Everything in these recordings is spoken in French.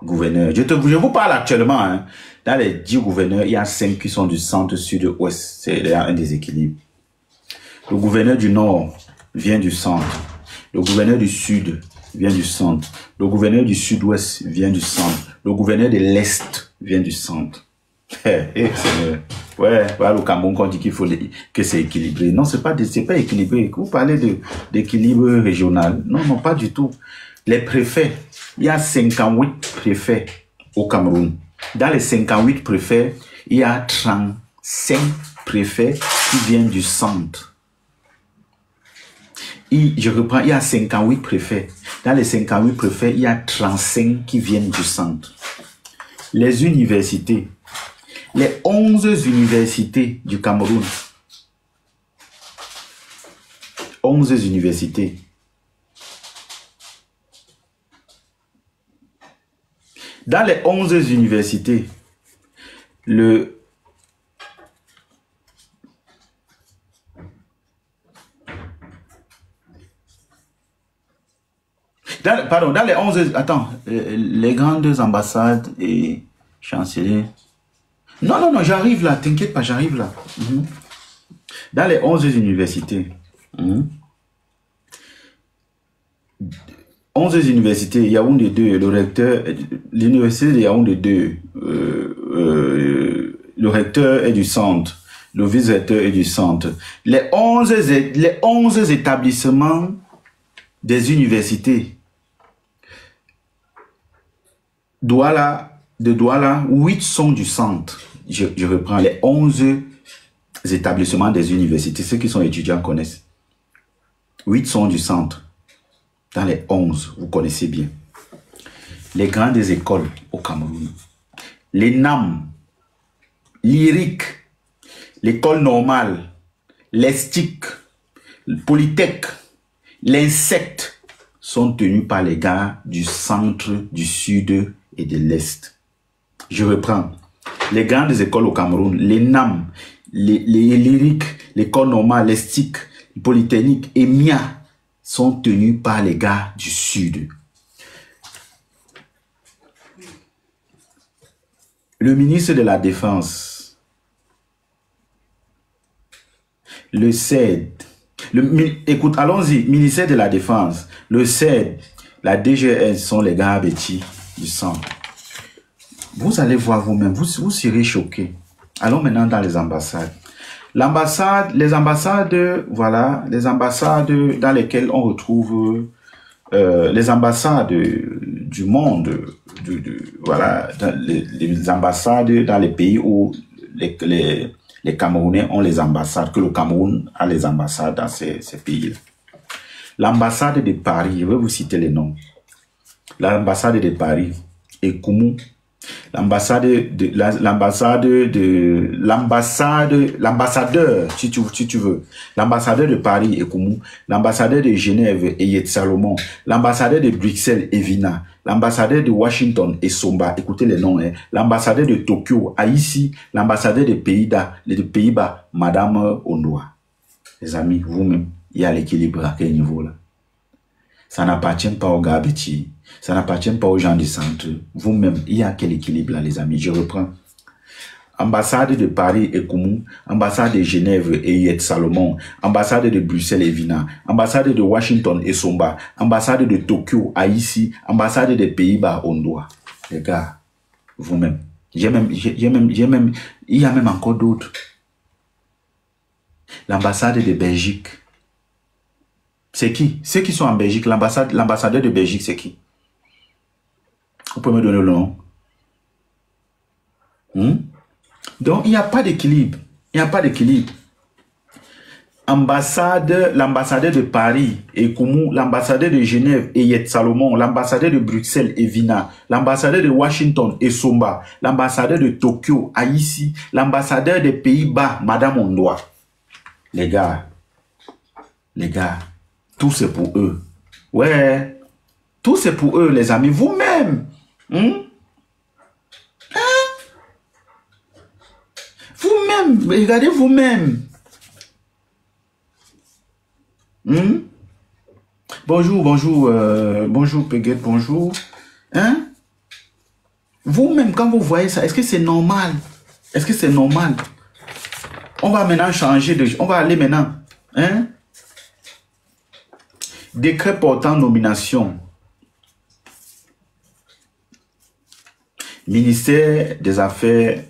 gouverneurs. Je vous parle actuellement. Hein. Dans les 10 gouverneurs, il y a 5 qui sont du centre, sud, ouest. C'est un déséquilibre. Le gouverneur du nord vient du centre. Le gouverneur du sud vient du centre. Le gouverneur du sud-ouest vient du centre. Le gouverneur de l'est vient du centre. Ouais, voilà le Cameroun qu'on dit qu'il faut que c'est équilibré. Non, c'est pas équilibré. Vous parlez d'équilibre régional. Non, non, pas du tout. Les préfets, il y a 58 préfets au Cameroun. Dans les 58 préfets, il y a 35 préfets qui viennent du centre. Je reprends, il y a 58 préfets. Dans les 58 préfets, il y a 35 qui viennent du centre. Les universités, les 11 universités du Cameroun, 11 universités. Dans les 11 universités, dans les 11, attends, les grandes ambassades et chanceliers. Non, j'arrive là, t'inquiète pas, j'arrive là. Dans les 11 universités, 11 universités, Yaoundé 2, le recteur, l'université de Yaoundé 2, le recteur est du centre, le vice-recteur est du centre. Les 11 établissements des universités, de Douala, 8 sont du centre. Je reprends les 11 établissements des universités. Ceux qui sont étudiants connaissent. 8 sont du centre. Dans les 11, vous connaissez bien. Les grandes écoles au Cameroun. Les NAM, l'IRIC, l'école normale, l'ESTIC, le Polytech, l'INSECT sont tenus par les gars du centre, du sud et de l'est. Je reprends. Les grandes écoles au Cameroun, les NAM, les lyriques, l'école normale, l'ESTIC, le Polytechnique et MIA sont tenus par les gars du sud. Le ministre de la Défense, le CED, écoute, allons-y, ministère de la Défense, le CED, la DGS sont les gars bêtis du centre. Vous allez voir vous-même, vous serez choqués. Allons maintenant dans les ambassades. Les ambassades, voilà, les ambassades dans lesquelles on retrouve les ambassades du monde, voilà, les ambassades dans les pays où les Camerounais ont les ambassades, que le Cameroun a les ambassades dans ces pays-là. L'ambassade de Paris, je vais vous citer les noms. L'ambassade de Paris, Ekoumou, l'ambassadeur, si tu veux, l'ambassadeur de Paris, Ekoumou, l'ambassadeur de Genève, Eyet Salomon, l'ambassadeur de Bruxelles, Evina, l'ambassadeur de Washington, Essomba, écoutez les noms, hein, l'ambassadeur de Tokyo, Haïti, l'ambassadeur des Pays-Bas, Madame Ondoa. Les amis, vous-même, il y a l'équilibre à quel niveau là? Ça n'appartient pas aux gars petits, ça n'appartient pas aux gens du centre. Vous-même, il y a quel équilibre là, les amis? Je reprends. Ambassade de Paris, Ekoumou, ambassade de Genève, Eyet Salomon, ambassade de Bruxelles, Evina, ambassade de Washington, Essomba, ambassade de Tokyo, Haïti, ambassade des Pays-Bas, Ondoa. Les gars, vous-même, il y a même encore d'autres. L'ambassade de Belgique. C'est qui? Ceux qui sont en Belgique, l'ambassadeur de Belgique, c'est qui? Vous pouvez me donner le nom? Donc, il n'y a pas d'équilibre. Il n'y a pas d'équilibre. L'ambassadeur de Paris, Ekoumou, l'ambassadeur de Genève, Eyet Salomon, l'ambassadeur de Bruxelles, Evina, l'ambassadeur de Washington, Essomba, l'ambassadeur de Tokyo, Haïti, l'ambassadeur des Pays-Bas, Madame Ondoa. Les gars, tout c'est pour eux. Ouais, tout c'est pour eux, les amis. Vous-même. Vous-même, regardez vous-même. Bonjour, bonjour Peguet, bonjour. Hein? Vous-même, quand vous voyez ça, est-ce que c'est normal? Est-ce que c'est normal? On va maintenant changer de... On va aller maintenant. Hein? Décret portant nomination. Ministère des Affaires...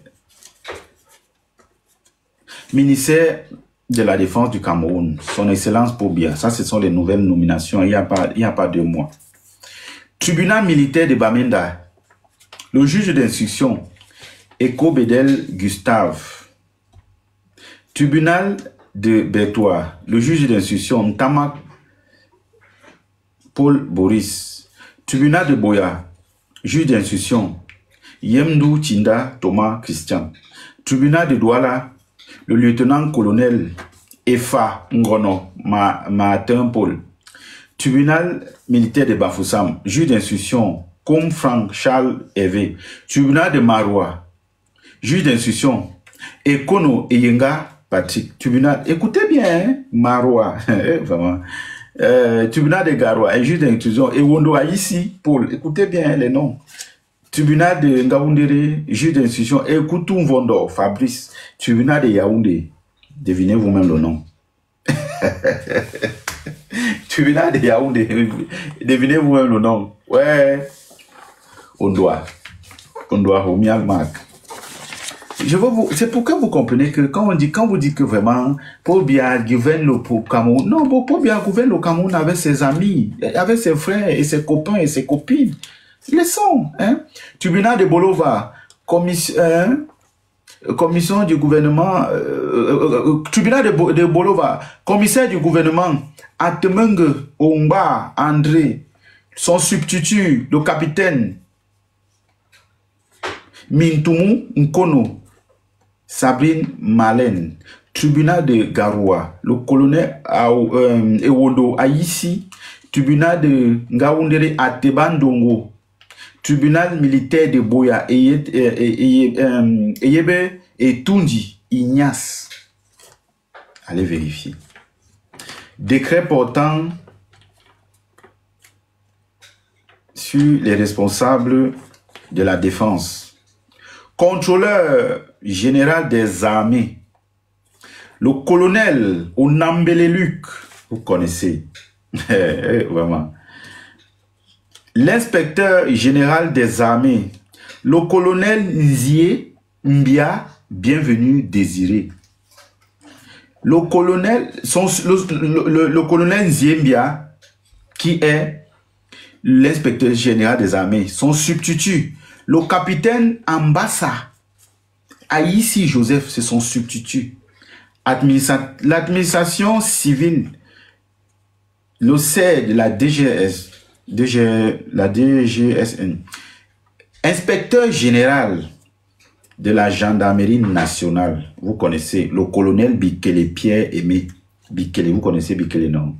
Ministère de la Défense du Cameroun. Son Excellence Pobia. Ça, ce sont les nouvelles nominations. Il n'y a pas 2 mois. Tribunal militaire de Bamenda. Le juge d'instruction. Eko Bedel Gustave. Tribunal de Bertois. Le juge d'instruction. Ntamak Paul Boris. Tribunal de Boya. Juge d'instruction. Yemdou Tinda Thomas Christian. Tribunal de Douala. Le lieutenant-colonel Efa Ngono Martin Paul. Tribunal militaire de Bafoussam. Juge d'instruction. Comme Franck Charles Hervé. Tribunal de Maroua. Juge d'instruction. Ekono Eyenga Patrick. Tribunal. Écoutez bien, hein? Maroua. Vraiment. Tribunal de Garoua. Un juge d'instruction. Ewondo Aïssi Paul. Écoutez bien les noms. Tribunal de Ngaoundéré, juge d'instruction, et Koutoum Vondo, Fabrice. Tribunal de Yaoundé. Devinez vous-même le nom. Tribunal de Yaoundé. Devinez vous-même le nom. Ouais. On doit. C'est pour que vous comprenez que quand vous dites que vraiment, Paul Biya gouverne le Cameroun. Non, Paul Biya gouverne le Cameroun avec ses amis, avec ses frères et ses copains et ses copines. Ils sont, hein. Tribunal de Bolova, commission du gouvernement, tribunal de Bolova, commissaire du gouvernement, Atemenge Omba André, son substitut, le capitaine Mintumu Nkono, Sabrine Malen, tribunal de Garoua, le colonel Ewondo Aïssi, tribunal de Ngaoundéré Atebandongo, tribunal militaire de Boya Eyebe et Tundi Ignace. Allez vérifier. Décret portant sur les responsables de la défense. Contrôleur général des armées. Le colonel Onambele Luc. Vous connaissez. Vraiment. L'inspecteur général des armées, le colonel Nzie Mbia, bienvenue désiré. Le colonel Nzie Mbia, qui est l'inspecteur général des armées, son substitut, le capitaine Ambassa, Aïssi Joseph, c'est son substitut. L'administration civile, le C de la DGSN, inspecteur général de la gendarmerie nationale, vous connaissez, le colonel Bikele Pierre Aimé. Bikele, vous connaissez Bikele, non?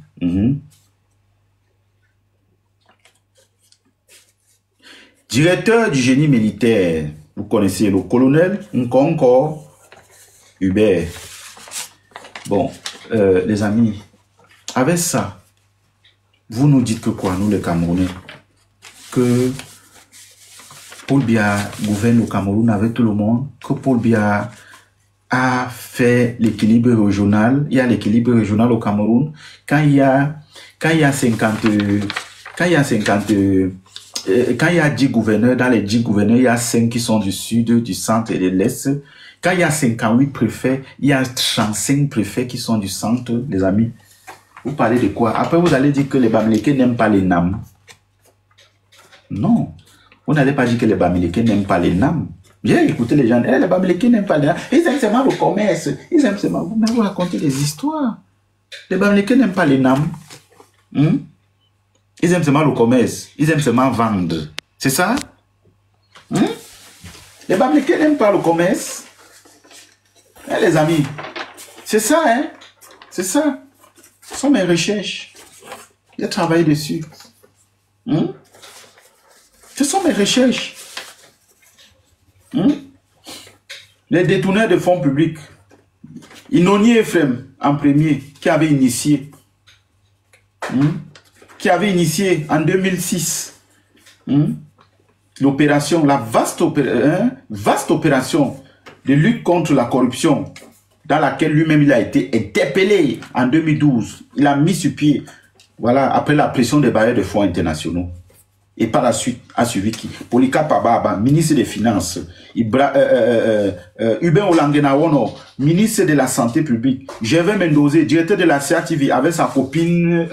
Directeur du génie militaire, vous connaissez le colonel Nkonko Hubert. Bon, les amis, avec ça, vous nous dites que quoi, nous les Camerounais? Que Paul Biya gouverne le Cameroun avec tout le monde, que Paul Biya a fait l'équilibre régional. Il y a l'équilibre régional au Cameroun. Quand il y a 10 gouverneurs, dans les 10 gouverneurs, il y a 5 qui sont du sud, du centre et de l'est. Quand il y a 58 préfets, il y a 35 préfets qui sont du centre, les amis. Vous parlez de quoi? Après, vous allez dire que les Bamileke n'aiment pas les NAM. Non. Vous n'allez pas dire que les Bamileke n'aiment pas les NAM. Bien, écoutez les gens. Les Bamileke n'aiment pas les NAM. Ils aiment seulement le commerce. Ils aiment seulement... Vous racontez des histoires. Les Bamileke n'aiment pas les NAM. Ils aiment seulement le commerce. Ils aiment seulement vendre. C'est ça? Les Bamileke n'aiment pas le commerce. Les amis. C'est ça, hein? C'est ça. Ce sont mes recherches. J'ai travaillé dessus. Ce sont mes recherches. Les détourneurs de fonds publics. Inoni Ephraim, en premier, qui avait initié. Qui avait initié en 2006. l'opération, la vaste opération de lutte contre la corruption, dans laquelle lui-même il a été interpellé en 2012. Il a mis sur pied, voilà, après la pression des bailleurs de fonds internationaux. Et par la suite, a suivi qui? Polycarpe Ababa, ministre des Finances. Hubert Olangenawono, ministre de la Santé publique. Gervais Mendozé, directeur de la CATV, avec sa copine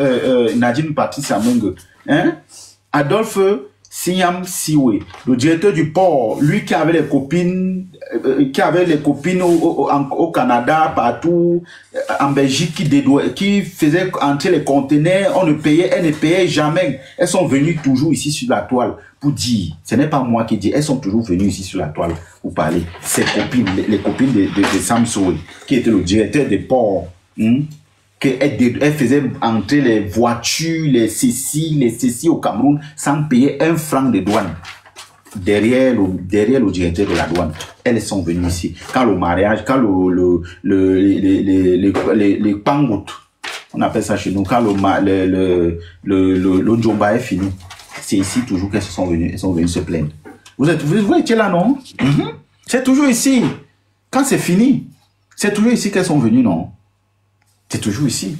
Nadine Patricia Menge. Hein? Adolphe Siam Siwe, le directeur du port, lui qui avait les copines, au Canada, partout, en Belgique, qui faisait entrer les conteneurs, elles ne payaient jamais. Elles sont venues toujours ici sur la toile pour dire, ce n'est pas moi qui dis, elles sont toujours venues ici sur la toile pour parler. Ces copines, les copines de Sam Siwe, qui était le directeur des ports. Elle faisait entrer les voitures, les ceci au Cameroun sans payer un franc de douane. Derrière le directeur de la douane, elles sont venues ici. Quand le mariage, quand les pangoutes, on appelle ça chez nous, quand le Djomba est fini, c'est ici toujours qu'elles sont venues se plaindre. Vous étiez là, non? C'est toujours ici. Quand c'est fini, c'est toujours ici qu'elles sont venues, non? C'est toujours ici.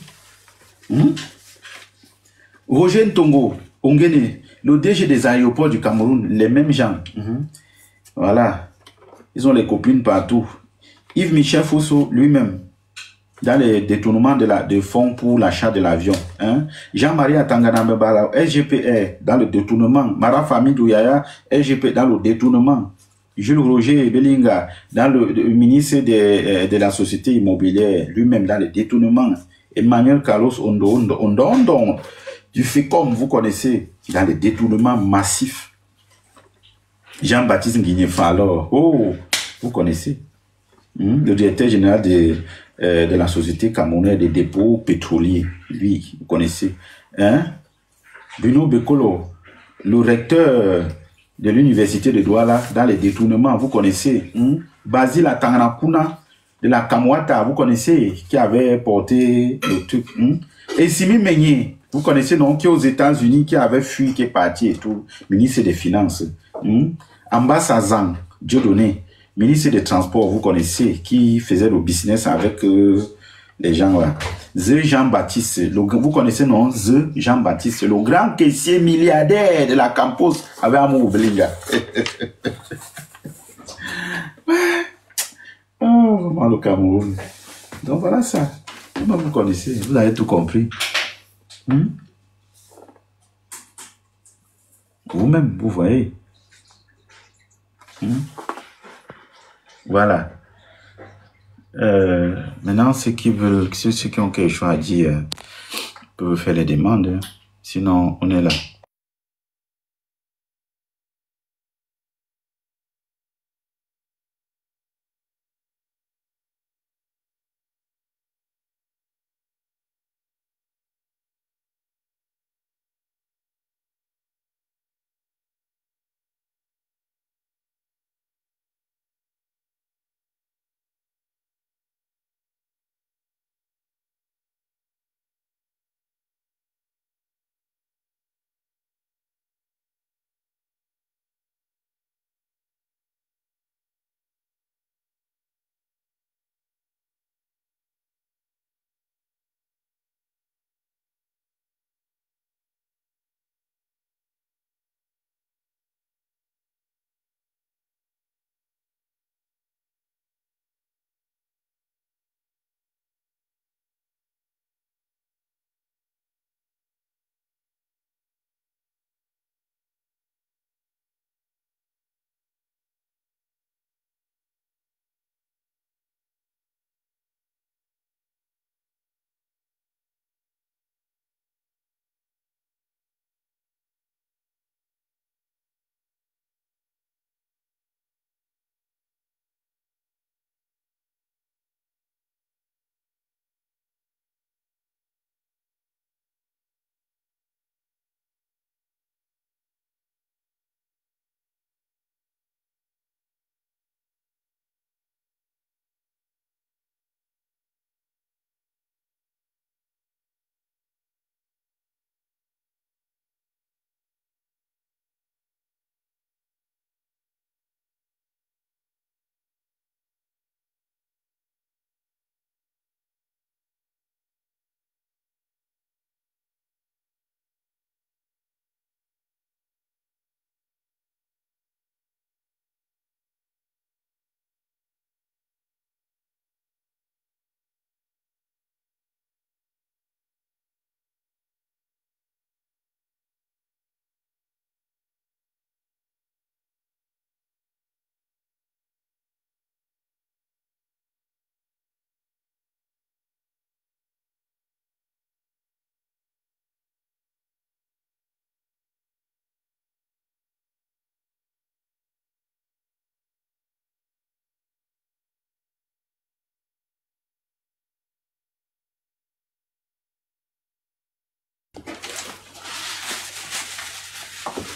Roger Ntongo, Ongene, le DG des aéroports du Cameroun, les mêmes gens. Voilà. Ils ont les copines partout. Yves Michel Fosso, lui-même, dans les détournements de fonds pour l'achat de l'avion. Jean-Marie Atanganambebala, SGPR, dans le détournement. Mara Famille Douyaya, SGP, dans le détournement. Jules Roger Belinga, dans le ministre de la Société immobilière, lui-même dans le détournement. Emmanuel Carlos Ondo, du FECOM, vous connaissez, dans le détournement massif. Jean-Baptiste Nguinefa, alors, vous connaissez. Le directeur général de la Société camerounaise des dépôts pétroliers, lui, vous connaissez. Bruno Bekolo, le recteur de l'université de Douala, dans les détournements, vous connaissez. Basile Atanganakuna, de la Kamwata, vous connaissez, qui avait porté le truc. Et Simi Meigné, vous connaissez, non, qui est aux États-Unis, qui avait fui, qui est parti et tout, ministre des Finances. Ambassadeur Dieudonné, ministre des Transports, vous connaissez, qui faisait le business avec les gens là. Jean-Baptiste, vous connaissez, non? Jean-Baptiste, le grand caissier milliardaire de la Campos avec Amour Belinga. Oh, vraiment le Cameroun. Donc voilà ça. Vous connaissez, vous avez tout compris. Vous-même, vous voyez. Voilà. Maintenant, ceux qui ont quelque chose à dire peuvent faire les demandes. Sinon, on est là.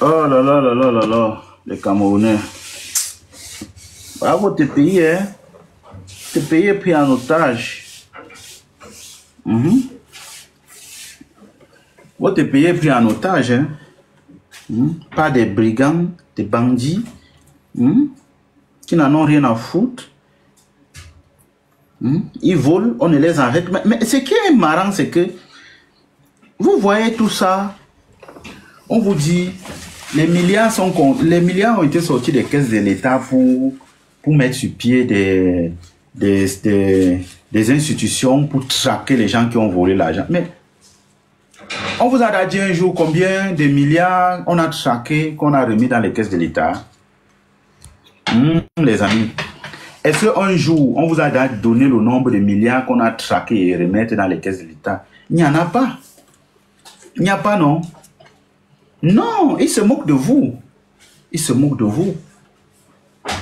Oh là là là là là là, les Camerounais. Bravo, tes pays, hein. Tes pays est pris en otage. Votre pays est pris en otage, hein. Pas des brigands, des bandits, qui n'en ont rien à foutre. Ils volent, on ne les arrête. Mais ce qui est marrant, c'est que vous voyez tout ça. On vous dit, les milliards ont été sortis des caisses de l'État pour mettre sur pied des institutions pour traquer les gens qui ont volé l'argent. Mais on vous a dit un jour combien de milliards on a traqué, qu'on a remis dans les caisses de l'État. Les amis, est-ce qu'un jour on vous a donné le nombre de milliards qu'on a traqué et remettre dans les caisses de l'État? Il n'y en a pas. Il n'y a pas, non? Non, ils se moquent de vous. Ils se moquent de vous.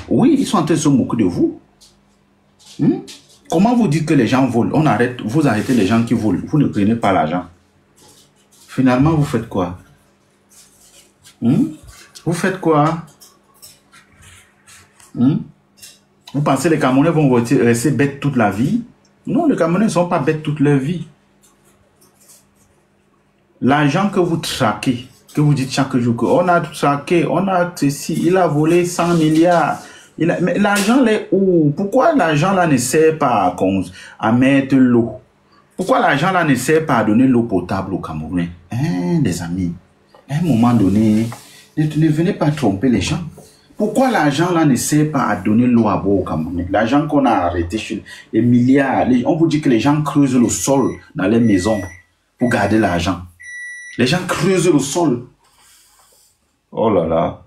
Oui, ils sont en train de se moquer de vous. Comment vous dites que les gens volent? Vous arrêtez les gens qui volent. Vous ne prenez pas l'argent. Finalement, vous faites quoi? Vous faites quoi? Vous pensez que les Camerounais vont rester bêtes toute la vie? Non, les Camerounais ne sont pas bêtes toute leur vie. L'argent que vous traquez, que vous dites chaque jour qu'on a traqué, on a ceci, il a volé 100 milliards. Mais l'argent est où? Pourquoi l'argent là ne sert pas à mettre l'eau? Pourquoi l'argent là ne sert pas à donner l'eau potable aux Camerounais? Les amis, à un moment donné, ne venez pas tromper les gens. Pourquoi l'argent là ne sert pas à donner l'eau à boire aux Camerounais? L'argent qu'on a arrêté sur les milliards, on vous dit que les gens creusent le sol dans les maisons pour garder l'argent. Les gens creusent le sol. Oh là là.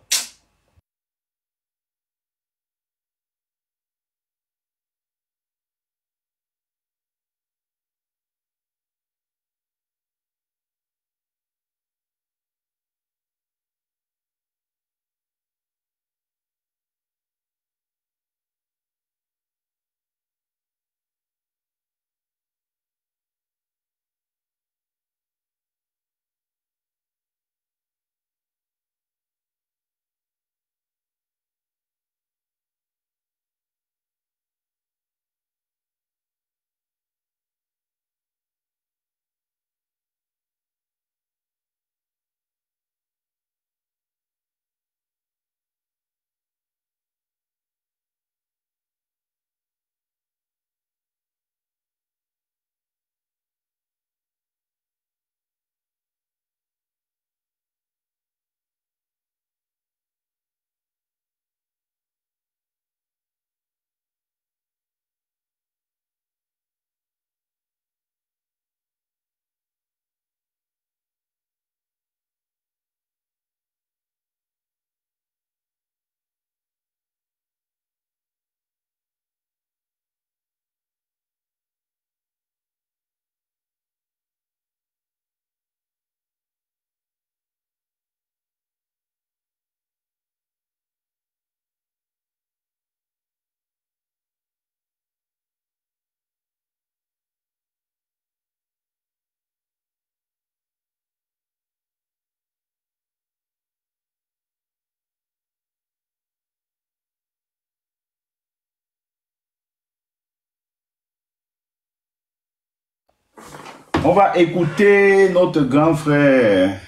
On va écouter notre grand frère.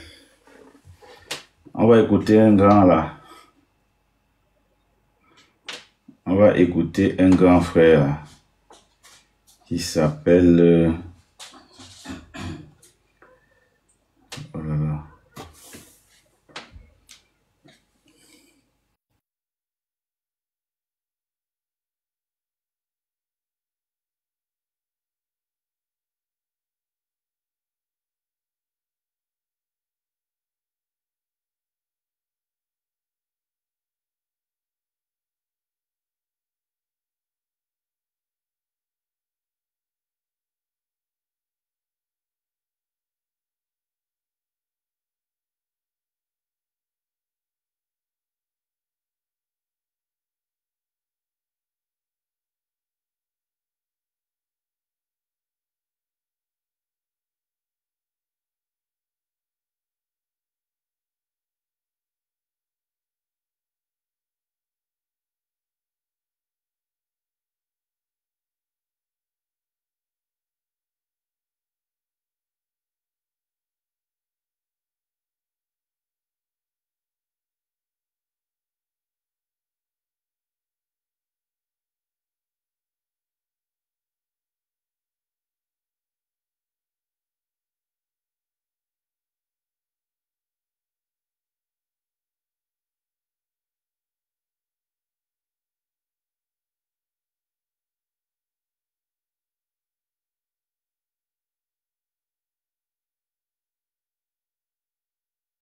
On va écouter un grand là. On va écouter un grand frère qui s'appelle...